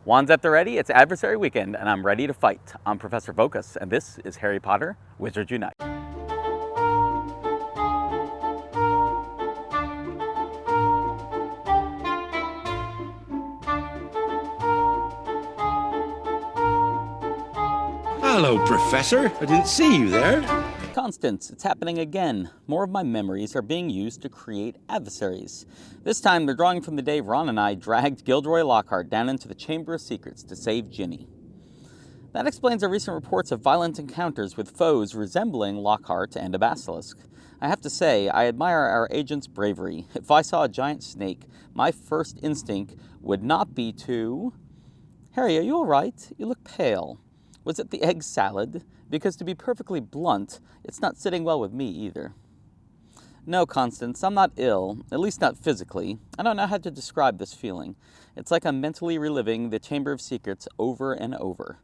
Wands at the ready, it's Adversary weekend, and I'm ready to fight. I'm Professorvoqas, and this is Harry Potter Wizards Unite. Hello, Professor. I didn't see you there. Constance, it's happening again. More of my memories are being used to create adversaries. This time they're drawing from the day Ron and I dragged Gilderoy Lockhart down into the Chamber of Secrets to save Ginny. That explains the recent reports of violent encounters with foes resembling Lockhart and a basilisk. I have to say, I admire our agent's bravery. If I saw a giant snake, my first instinct would not be to... Harry, are you all right? You look pale. Was it the egg salad? Because to be perfectly blunt, it's not sitting well with me either. No, Constance, I'm not ill, at least not physically. I don't know how to describe this feeling. It's like I'm mentally reliving the Chamber of Secrets over and over.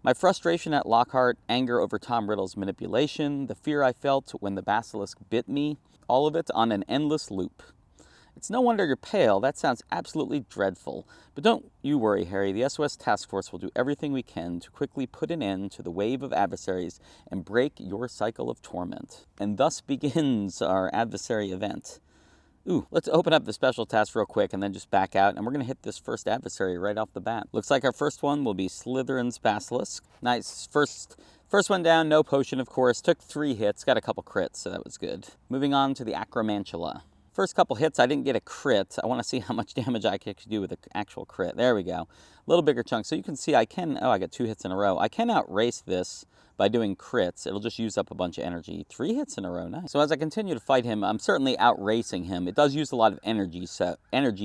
My frustration at Lockhart, anger over Tom Riddle's manipulation, the fear I felt when the basilisk bit me, all of it on an endless loop. It's no wonder you're pale. That sounds absolutely dreadful. But don't you worry, Harry. The SOS Task Force will do everything we can to quickly put an end to the wave of adversaries and break your cycle of torment. And thus begins our adversary event. Ooh, let's open up the special task real quick and then just back out, and we're going to hit this first adversary right off the bat. Looks like our first one will be Slytherin's Basilisk. Nice. First one down, no potion, of course. Took 3 hits, got a couple crits, so that was good. Moving on to the Acromantula. First couple hits, I didn't get a crit. I want to see how much damage I can actually do with an actual crit. There we go. A little bigger chunk. So you can see I can... Oh, I got 2 hits in a row. I can outrace this by doing crits. It'll just use up a bunch of energy. 3 hits in a row. Nice. So as I continue to fight him, I'm certainly outracing him. It does use a lot of energy,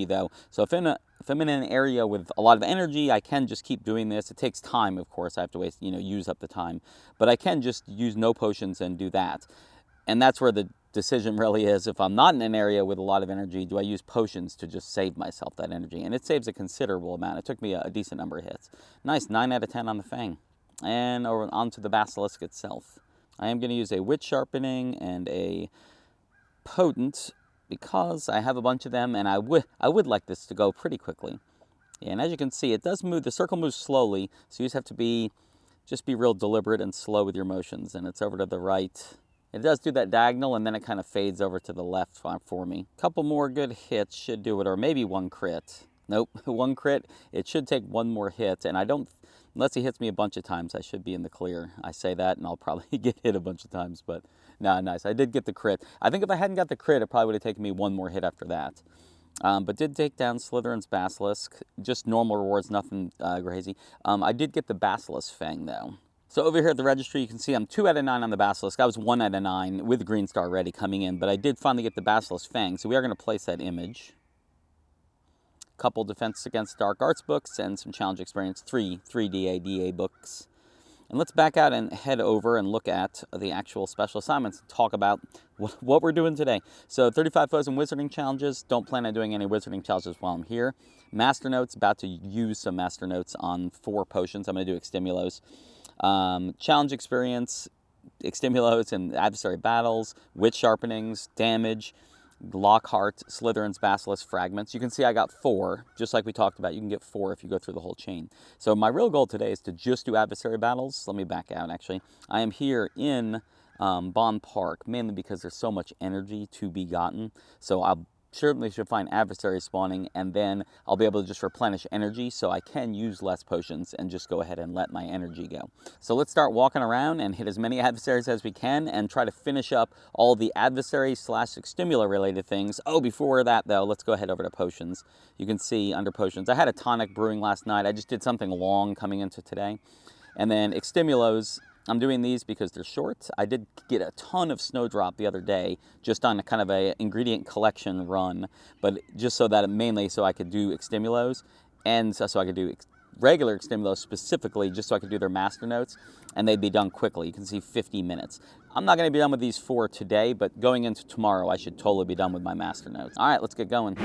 though. So if I'm in an area with a lot of energy, I can just keep doing this. It takes time, of course. I have to use up the time. But I can just use no potions and do that. And that's where the decision really is. If I'm not in an area with a lot of energy, do I use potions to just save myself that energy? And it saves a considerable amount. It took me a decent number of hits. Nice, 9 out of 10 on the Fang. And over onto the Basilisk itself. I am going to use a Witch Sharpening and a Potent because I have a bunch of them, and I would like this to go pretty quickly. And as you can see, it does move. The circle moves slowly, so you just have to just be real deliberate and slow with your motions. And it's over to the right. It does do that diagonal, and then it kind of fades over to the left for me. A couple more good hits should do it, or maybe 1 crit. Nope, 1 crit. It should take 1 more hit, and unless he hits me a bunch of times, I should be in the clear. I say that, and I'll probably get hit a bunch of times, but no, nice. I did get the crit. I think if I hadn't got the crit, it probably would have taken me 1 more hit after that. But did take down Slytherin's Basilisk. Just normal rewards, nothing crazy. I did get the Basilisk Fang, though. So over here at the registry, you can see I'm 2 out of 9 on the Basilisk. I was 1 out of 9 with Green Star ready coming in, but I did finally get the Basilisk Fang, so we are going to place that image. Couple Defense Against Dark Arts books and some Challenge Experience 3 DA books. And let's back out and head over and look at the actual special assignments and talk about what we're doing today. So 35 foes and wizarding challenges. Don't plan on doing any wizarding challenges while I'm here. Master Notes, about to use some Master Notes on 4 potions. I'm going to do Extimulos. Challenge Experience, Extimulos and Adversary Battles, Witch Sharpenings, Damage, Lockhart, Slytherin's Basilisk Fragments. You can see I got 4, just like we talked about. You can get 4 if you go through the whole chain. So my real goal today is to just do Adversary Battles. Let me back out, actually. I am here in Bond Park, mainly because there's so much energy to be gotten. So I'll certainly should find adversary spawning, and then I'll be able to just replenish energy, so I can use less potions and just go ahead and let my energy go. So let's start walking around and hit as many adversaries as we can and try to finish up all the adversary / extimula related things. Oh, before that though, let's go ahead over to potions. You can see under potions, I had a tonic brewing last night. I just did something long coming into today. And then extimulos, I'm doing these because they're short. I did get a ton of Snowdrop the other day, just on a kind of a ingredient collection run, but just so that mainly so I could do Extimulos, and so I could do regular Extimulos specifically, just so I could do their Master Notes, and they'd be done quickly. You can see 50 minutes. I'm not going to be done with these 4 today, but going into tomorrow, I should totally be done with my Master Notes. All right, let's get going.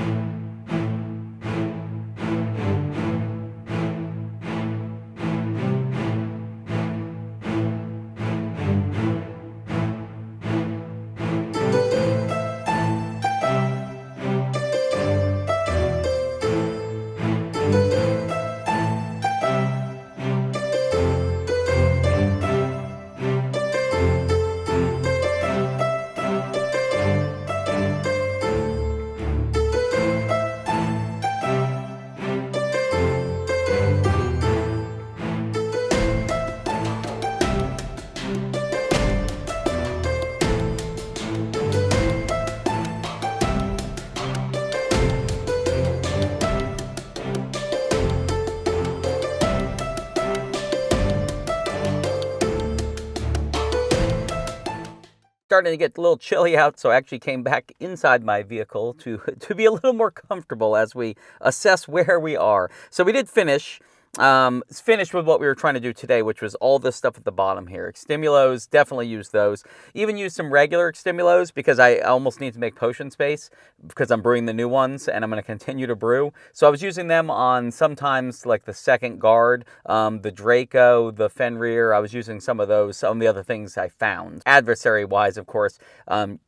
Starting to get a little chilly out, so I actually came back inside my vehicle to be a little more comfortable as we assess where we are. So we did finish with what we were trying to do today, which was all this stuff at the bottom here. Extimulos, definitely use those. Even use some regular extimulos because I almost need to make potion space because I'm brewing the new ones and I'm going to continue to brew. So I was using them on sometimes like the second guard, the Draco, the Fenrir. I was using some of those, some of the other things I found. Adversary wise, of course,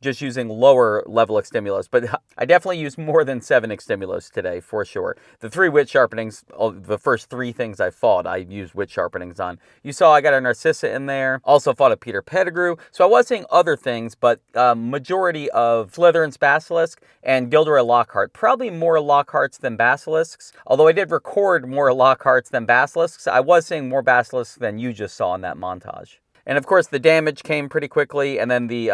just using lower level extimulos. But I definitely used more than 7 extimulos today for sure. The 3 wit sharpenings, the first 3 things I fought, I used wit sharpenings on. You saw I got a Narcissa in there. Also fought a Peter Pettigrew. So I was seeing other things, but majority of Slytherin's Basilisk and Gilderoy Lockhart. Probably more Lockharts than Basilisks. Although I did record more Lockharts than Basilisks, I was seeing more Basilisks than you just saw in that montage. And of course, the damage came pretty quickly, and then the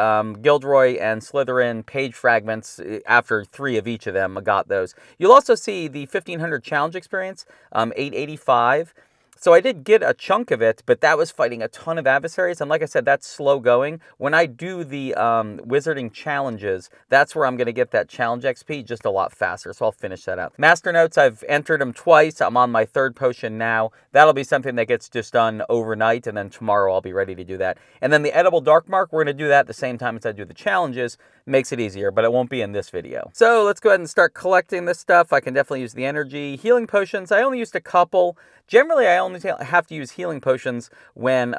Gilderoy and Slytherin page fragments, after 3 of each of them, I got those. You'll also see the 1500 challenge experience, 885. So I did get a chunk of it, but that was fighting a ton of adversaries, and like I said, that's slow going. When I do the wizarding challenges, that's where I'm going to get that challenge XP just a lot faster, so I'll finish that out. Master Notes, I've entered them twice. I'm on my 3rd potion now. That'll be something that gets just done overnight, and then tomorrow I'll be ready to do that. And then the Edible Dark Mark, we're going to do that at the same time as I do the challenges. Makes it easier, but it won't be in this video. So let's go ahead and start collecting this stuff. I can definitely use the energy. Healing potions, I only used a couple. Generally, I only have to use healing potions when,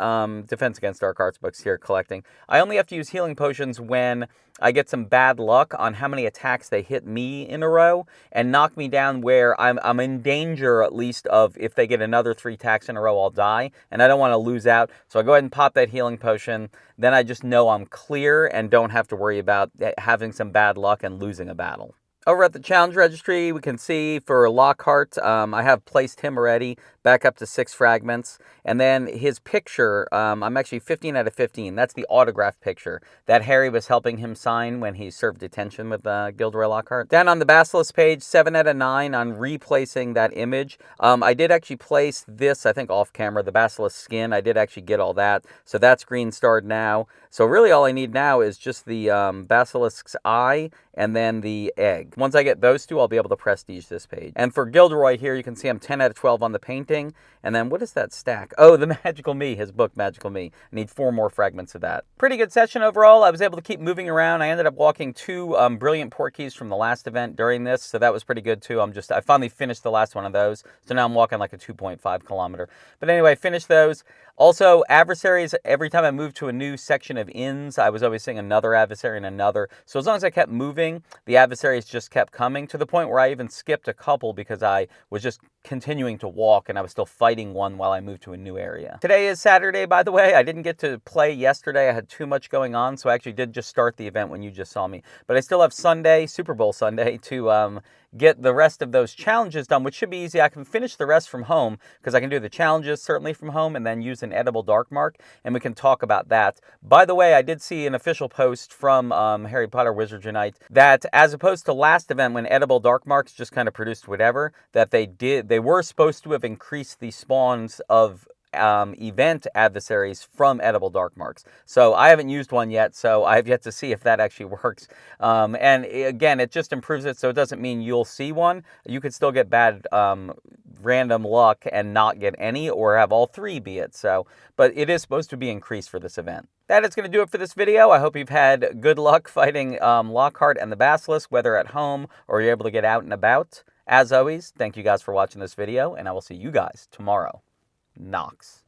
Defense Against Dark Arts books here collecting. I only have to use healing potions when I get some bad luck on how many attacks they hit me in a row and knock me down where I'm in danger at least of if they get another 3 attacks in a row, I'll die. And I don't want to lose out. So I go ahead and pop that healing potion. Then I just know I'm clear and don't have to worry about having some bad luck and losing a battle. Over at the challenge registry, we can see for Lockhart, I have placed him already, back up to 6 fragments. And then his picture, I'm actually 15 out of 15. That's the autograph picture that Harry was helping him sign when he served detention with Gilderoy Lockhart. Down on the Basilisk page, 7 out of 9 on replacing that image. I did actually place this, I think off camera, the Basilisk skin. I did actually get all that. So that's green starred now. So really all I need now is just the Basilisk's eye and then the egg. Once I get those 2, I'll be able to prestige this page. And for Gilderoy here, you can see I'm 10 out of 12 on the painting. And then what is that stack? Oh, the Magical Me, his book, Magical Me. I need 4 more fragments of that. Pretty good session overall. I was able to keep moving around. I ended up walking 2 Brilliant Porkies from the last event during this, so that was pretty good too. I finally finished the last one of those, so now I'm walking like a 2.5 kilometer. But anyway, finished those. Also, adversaries, every time I moved to a new section of inns, I was always seeing another adversary and another. So as long as I kept moving, the adversaries just kept coming to the point where I even skipped a couple because I was just continuing to walk and I was still fighting one while I moved to a new area. Today is Saturday, by the way. I didn't get to play yesterday. I had too much going on, so I actually did just start the event when you just saw me. But I still have Sunday, Super Bowl Sunday, to get the rest of those challenges done, which should be easy. I can finish the rest from home because I can do the challenges certainly from home and then use an edible dark mark, and we can talk about that. By the way, I did see an official post from Harry Potter Wizards Unite that as opposed to last event when edible dark marks just kind of produced whatever, that they were supposed to have increased the spawns of event adversaries from edible dark marks. So I haven't used one yet, so I have yet to see if that actually works. And again, it just improves it, so it doesn't mean you'll see one. You could still get bad random luck and not get any, or have all 3 be it. So, but it is supposed to be increased for this event. That is going to do it for this video. I hope you've had good luck fighting Lockhart and the Basilisk, whether at home or you're able to get out and about. As always, thank you guys for watching this video, and I will see you guys tomorrow. Knox.